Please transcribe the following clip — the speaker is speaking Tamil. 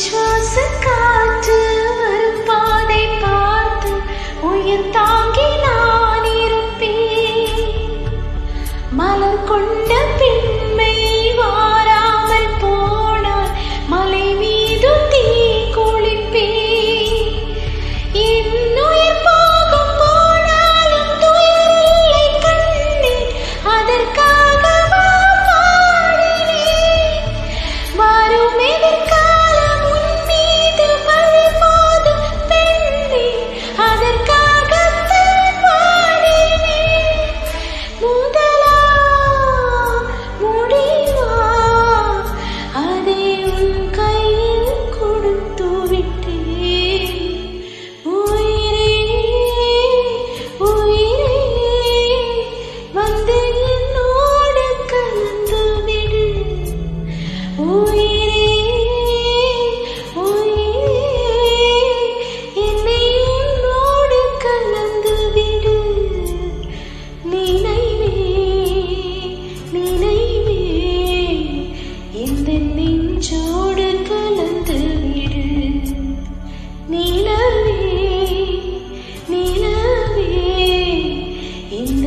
சுவாச காற்று வரும் பாதை பார்த்து உயிர் தாங்கி நான் இருப்பேன். மலர் கொண்ட பெண்மை வாராமல் போனால் மலை மீது தீ குளிப்பேன். என்னுயிர் போகும் போனாலும் துயரில்லை கண்டேன், அதற்காக பாடினேன். வரும் எதிர்காலம் உன் மீது மழை போதும் பெண்ணே, அதற்காகத்தான் பாடினேன். முதலா முடிவா அதை உன் கையில் கொடுத்து விட்டேன். உயிரே உயிரே வந்து என்னோடு கலந்து விடு. உயிரே உயிரே என்னை உன்னோடு கலந்து விடு. நினைவே நினைவே இந்த நெஞ்சோடு கலந்து விடு. நிலவே நிலவே இந்த